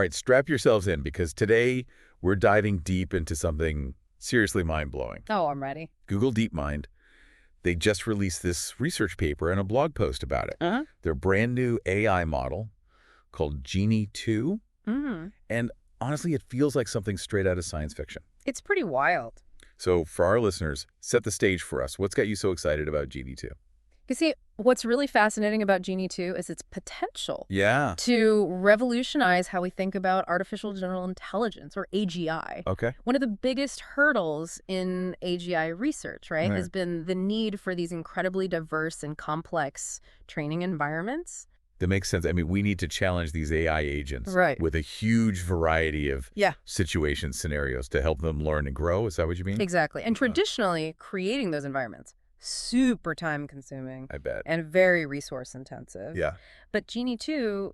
right, strap yourselves in because today we're diving deep into something seriously mind-blowing. Oh, I'm ready. Google DeepMind, they just released this research paper and a blog post about it. Their brand new AI model called Genie 2. And honestly, it feels like something straight out of science fiction. It's pretty wild. So for our listeners, set the stage for us. What's got you so excited about Genie 2? You see, what's really fascinating about Genie 2 is its potential to revolutionize how we think about artificial general intelligence, or AGI. Okay. One of the biggest hurdles in AGI research, right, has been the need for these incredibly diverse and complex training environments. That makes sense. I mean, we need to challenge these AI agents with a huge variety of situation scenarios to help them learn and grow. Is that what you mean? Exactly. And traditionally, creating those environments, super time-consuming. I bet. And very resource-intensive. Yeah. But Genie 2,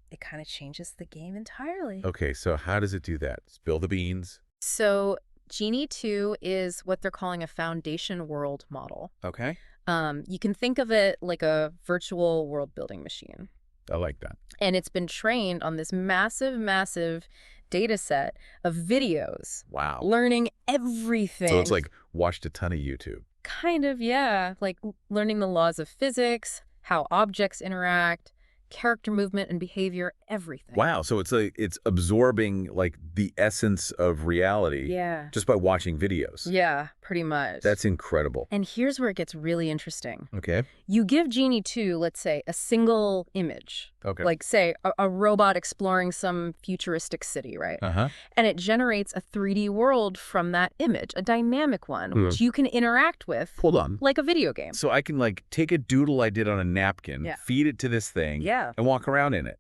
it kind of changes the game entirely. Okay, so how does it do that? Spill the beans. So Genie 2 is what they're calling a foundation world model. Okay. You can think of it like a virtual world-building machine. I like that. And it's been trained on this massive, massive data set of videos. Wow. Learning everything. So it's like watched a ton of YouTube. Kind of, yeah. Like learning the laws of physics, how objects interact, character movement and behavior, everything. Wow. So it's absorbing like the essence of reality just by watching videos. Yeah, pretty much. That's incredible. And here's where it gets really interesting. Okay. You give Genie 2, let's say, a single image. Okay. Like, say, a robot exploring some futuristic city, right? And it generates a 3D world from that image, a dynamic one, which you can interact with. Hold on. Like a video game. So I can like take a doodle I did on a napkin, feed it to this thing, and walk around in it.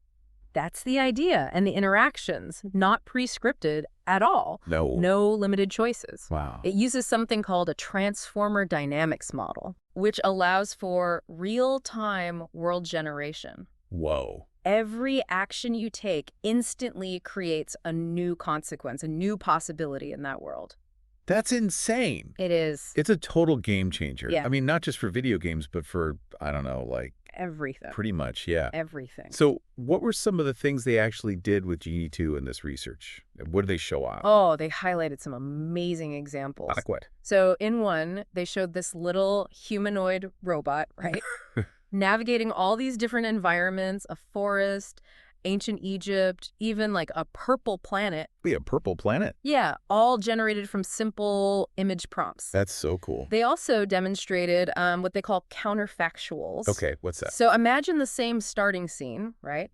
That's the idea. And the interactions, not pre-scripted at all. No limited choices. Wow. It uses something called a transformer dynamics model, which allows for real-time world generation. Whoa. Every action you take instantly creates a new consequence, a new possibility in that world. That's insane. It is. It's a total game changer. Yeah. I mean, not just for video games, but for, I don't know, like... Everything. Pretty much, yeah. Everything. So what were some of the things they actually did with Genie 2 in this research? What did they show off? Oh, they highlighted some amazing examples. Like what? So in one, they showed this little humanoid robot, right? Navigating all these different environments, a forest, ancient Egypt, even like a purple planet. Wait, a purple planet? Yeah, all generated from simple image prompts. That's so cool. They also demonstrated what they call counterfactuals. Okay, what's that? So imagine the same starting scene, right?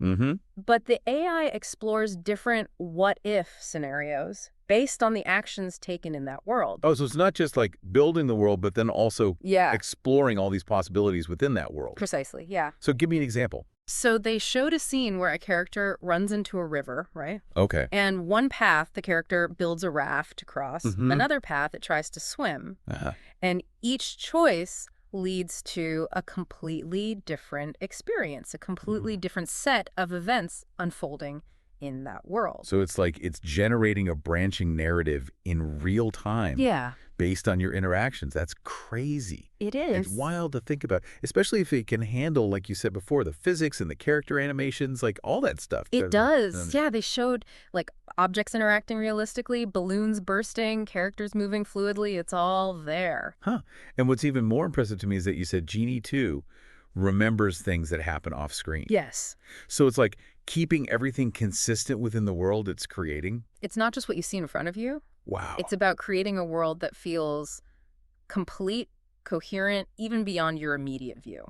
But the AI explores different what-if scenarios based on the actions taken in that world. Oh, so it's not just like building the world, but then also exploring all these possibilities within that world. Precisely, yeah. So give me an example. So they showed a scene where a character runs into a river, right? Okay. And one path, the character builds a raft to cross. Another path, it tries to swim. And each choice leads to a completely different experience, a completely different set of events unfolding in that world. So it's like it's generating a branching narrative in real time. Yeah. Based on your interactions. That's crazy. It is. It's wild to think about, especially if it can handle, like you said before, the physics and the character animations, like all that stuff. It does. Yeah, they showed like objects interacting realistically, balloons bursting, characters moving fluidly. It's all there. Huh. And what's even more impressive to me is that you said Genie 2 remembers things that happen off screen. Yes. So it's like keeping everything consistent within the world it's creating. It's not just what you see in front of you. Wow. It's about creating a world that feels complete, coherent, even beyond your immediate view.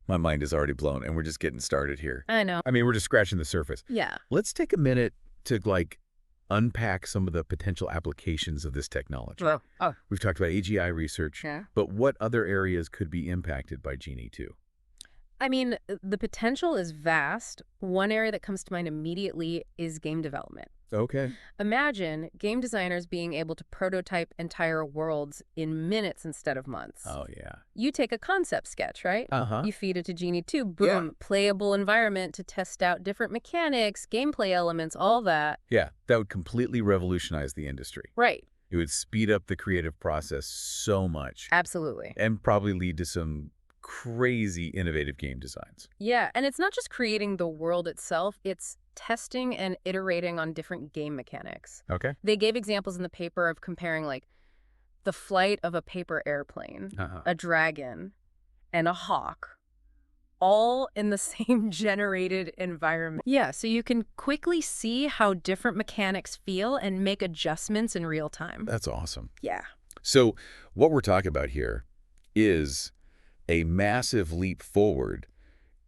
My mind is already blown, and we're just getting started here. I know. I mean, we're just scratching the surface. Yeah. Let's take a minute to, like, unpack some of the potential applications of this technology. We've talked about AGI research, but what other areas could be impacted by Genie 2? I mean, the potential is vast. One area that comes to mind immediately is game development. Okay. Imagine game designers being able to prototype entire worlds in minutes instead of months. Oh, yeah. You take a concept sketch, right? You feed it to Genie 2, boom, playable environment to test out different mechanics, gameplay elements, all that. Yeah, that would completely revolutionize the industry. Right. It would speed up the creative process so much. Absolutely. And probably lead to some crazy innovative game designs. Yeah, and it's not just creating the world itself, it's testing and iterating on different game mechanics. Okay. They gave examples in the paper of comparing, like, the flight of a paper airplane, a dragon, and a hawk, all in the same generated environment. Yeah, so you can quickly see how different mechanics feel and make adjustments in real time. That's awesome. Yeah. So what we're talking about here is a massive leap forward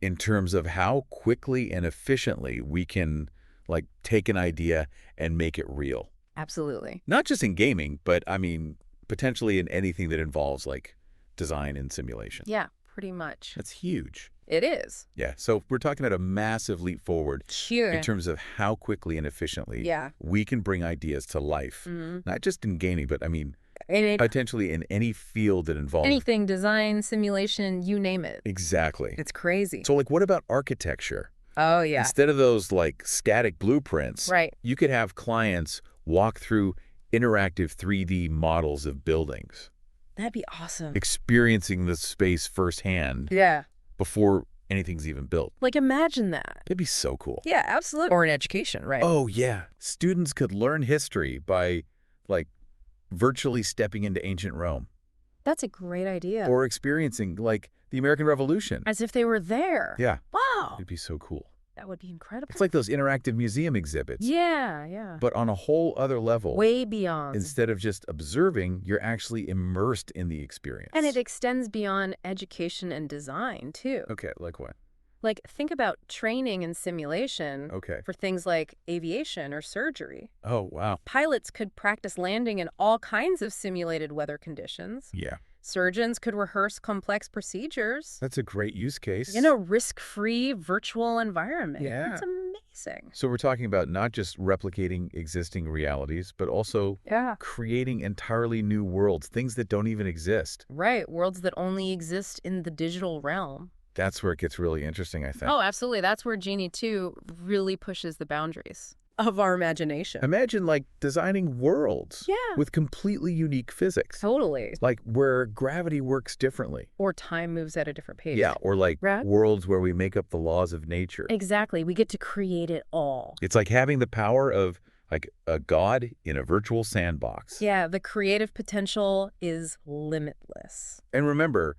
in terms of how quickly and efficiently we can, like, take an idea and make it real. Absolutely. Not just in gaming, but, I mean, potentially in anything that involves, like, design and simulation. Yeah, pretty much. That's huge. It is. Yeah, so we're talking about a massive leap forward Sure. in terms of how quickly and efficiently Yeah. we can bring ideas to life. Not just in gaming, but, I mean, And potentially in any field that involves... anything, design, simulation, you name it. Exactly. It's crazy. So, like, what about architecture? Oh, yeah. Instead of those, like, static blueprints, Right. you could have clients walk through interactive 3D models of buildings, That'd be awesome. experiencing the space firsthand Yeah. before anything's even built. Like, imagine that. It'd be so cool. Yeah, absolutely. Or in education, right? Oh, yeah. Students could learn history by, like, virtually stepping into ancient Rome That's a great idea. or experiencing, like, the American Revolution. As if they were there. Yeah. Wow. It'd be so cool. That would be incredible. It's like those interactive museum exhibits. Yeah, yeah. But on a whole other level. Way beyond. Instead of just observing, you're actually immersed in the experience. And it extends beyond education and design, too. Okay, like what? Like, think about training and simulation Okay. for things like aviation or surgery. Oh, wow. Pilots could practice landing in all kinds of simulated weather conditions. Yeah. Surgeons could rehearse complex procedures That's a great use case. in a risk-free virtual environment. Yeah. It's amazing. So we're talking about not just replicating existing realities, but also Yeah. creating entirely new worlds, things that don't even exist. Right. Worlds that only exist in the digital realm. That's where it gets really interesting, I think. Oh, absolutely. That's where Genie 2 really pushes the boundaries of our imagination. Imagine, like, designing worlds Yeah. with completely unique physics. Totally. Like, where gravity works differently. Or time moves at a different pace. Yeah, or like Right. worlds where we make up the laws of nature. Exactly. We get to create it all. It's like having the power of, like, a god in a virtual sandbox. Yeah, the creative potential is limitless. And remember,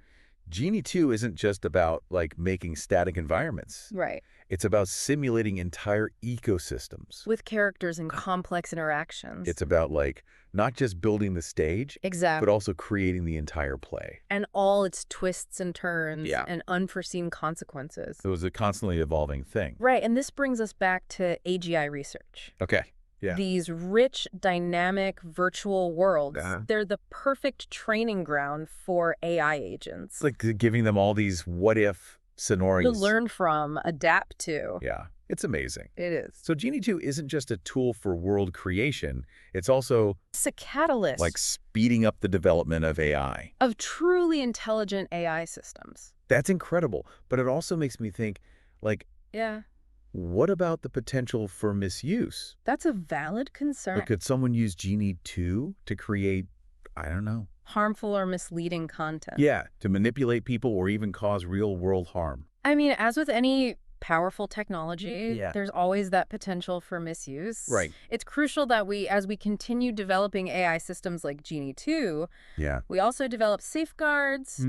Genie 2 isn't just about, like, making static environments. Right. It's about simulating entire ecosystems. With characters and complex interactions. It's about, like, not just building the stage, Exactly. but also creating the entire play. And all its twists and turns Yeah. and unforeseen consequences. So it was a constantly evolving thing. Right, and this brings us back to AGI research. Okay. Yeah. These rich, dynamic, virtual worlds, they're the perfect training ground for AI agents. It's like giving them all these what-if To scenarios. learn from, adapt to. Yeah. It's amazing. It is. So Genie 2 isn't just a tool for world creation. It's also, It's a catalyst like, speeding up the development of AI. of truly intelligent AI systems. That's incredible. But it also makes me think, like, Yeah, what about the potential for misuse? that's a valid concern. Like, could someone use Genie 2 to create, I don't know. Harmful or misleading content. Yeah, to manipulate people or even cause real-world harm. I mean, as with any powerful technology, Yeah. there's always that potential for misuse. Right. It's crucial that as we continue developing AI systems like Genie 2, Yeah. we also develop safeguards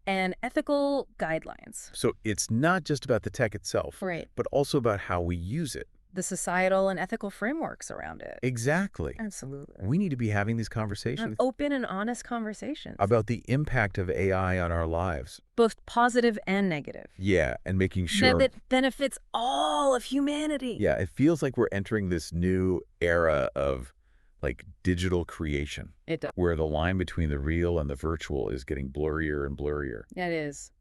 and ethical guidelines. So it's not just about the tech itself, Right. but also about how we use it. The societal and ethical frameworks around it. Exactly. Absolutely. We need to be having these conversations Open and honest conversations. about the impact of AI on our lives. Both positive and negative. Yeah, and making sure... That benefits all of humanity. Yeah, it feels like we're entering this new era of, like, digital creation, It does. where the line between the real and the virtual is getting blurrier and blurrier. It is.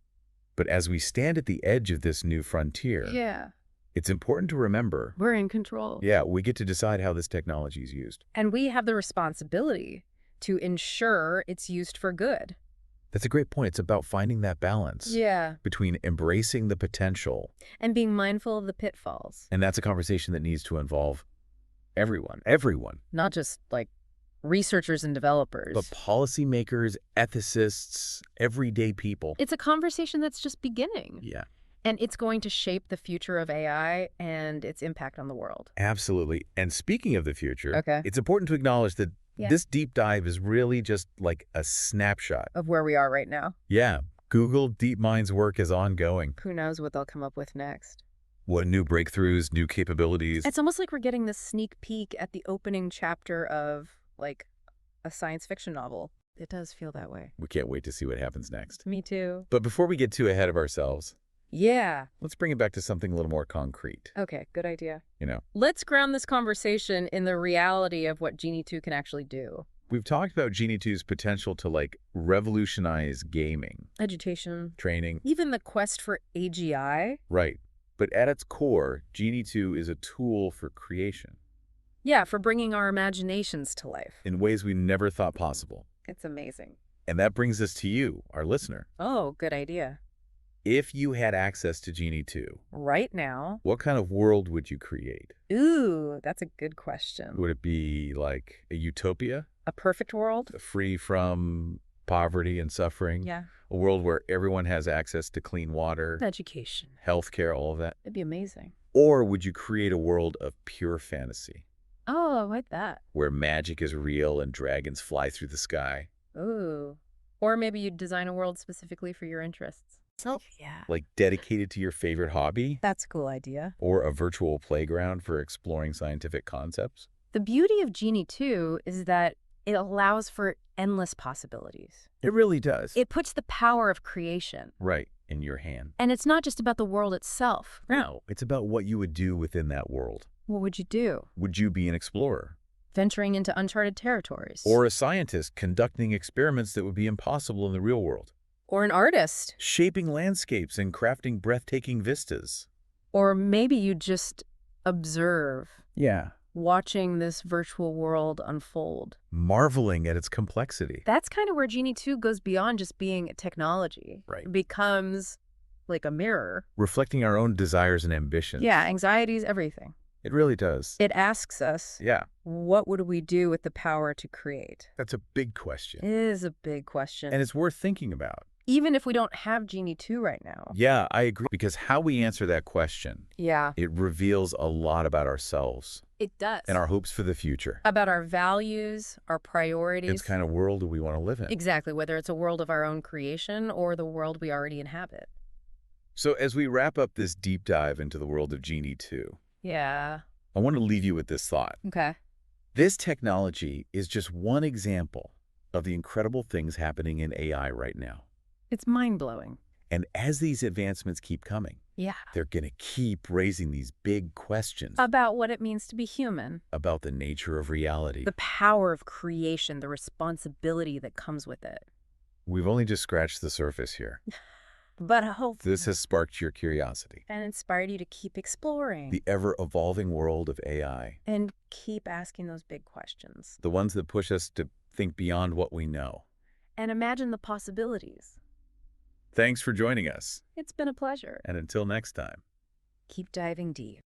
But as we stand at the edge of this new frontier, Yeah. it's important to remember, We're in control. yeah, we get to decide how this technology is used. And we have the responsibility to ensure it's used for good. That's a great point. It's about finding that balance Yeah. between embracing the potential. And being mindful of the pitfalls. And that's a conversation that needs to involve everyone. Everyone. Not just, like, researchers and developers. But policymakers, ethicists, everyday people. It's a conversation that's just beginning. Yeah. And it's going to shape the future of AI and its impact on the world. Absolutely. And speaking of the future, Okay. it's important to acknowledge that Yeah. this deep dive is really just like a snapshot Of where we are right now. Yeah. Google DeepMind's work is ongoing. Who knows what they'll come up with next. What new breakthroughs, new capabilities? It's almost like we're getting this sneak peek at the opening chapter of, like, a science fiction novel. It does feel that way. We can't wait to see what happens next. Me too. But before we get too ahead of ourselves, Yeah. let's bring it back to something a little more concrete. Okay, good idea. You know, Let's ground this conversation in the reality of what Genie 2 can actually do. we've talked about Genie 2's potential to, like, revolutionize gaming, Education. training. Even the quest for AGI. Right. But at its core, Genie 2 is a tool for creation Yeah, for bringing our imaginations to life. in ways we never thought possible. It's amazing. And that brings us to you, our listener. Oh, good idea. If you had access to Genie 2, Right now. what kind of world would you create? Ooh, that's a good question. Would it be like a utopia, A perfect world? free from poverty and suffering? Yeah. A world where everyone has access to clean water, Education. healthcare, all of that? It'd be amazing. Or would you create a world of pure fantasy, Oh, I like that. where magic is real and dragons fly through the sky? Ooh. Or maybe you'd design a world specifically for your interests. Oh, yeah. Like dedicated to your favorite hobby? That's a cool idea. Or a virtual playground for exploring scientific concepts? The beauty of Genie 2 is that it allows for endless possibilities. It really does. It puts the power of creation. Right, in your hand. And it's not just about the world itself. No, it's about what you would do within that world. What would you do? Would you be an explorer? Venturing into uncharted territories. Or a scientist conducting experiments that would be impossible in the real world? Or an artist. Shaping landscapes and crafting breathtaking vistas? Or maybe you just observe, Yeah. watching this virtual world unfold. Marveling at its complexity. That's kind of where Genie 2 goes beyond just being a technology. Right. It becomes like a mirror. Reflecting our own desires and ambitions. Yeah, anxiety is everything. It really does. It asks us, Yeah. what would we do with the power to create? That's a big question. It is a big question. And it's worth thinking about. Even if we don't have Genie 2 right now. Yeah, I agree. Because how we answer that question, Yeah. it reveals a lot about ourselves It does. and our hopes for the future. About our values, our priorities. It's kind of world we want to live in. Exactly, whether it's a world of our own creation or the world we already inhabit. So as we wrap up this deep dive into the world of Genie 2, Yeah. I want to leave you with this thought. Okay. This technology is just one example of the incredible things happening in AI right now. It's mind-blowing. And as these advancements keep coming, Yeah. they're going to keep raising these big questions About what it means to be human. about the nature of reality. The power of creation, the responsibility that comes with it. We've only just scratched the surface here. But I hope This has sparked your curiosity. and inspired you to keep exploring. The ever-evolving world of AI. And keep asking those big questions. The ones that push us to think beyond what we know. And imagine the possibilities. Thanks for joining us. It's been a pleasure. And until next time. Keep diving deep.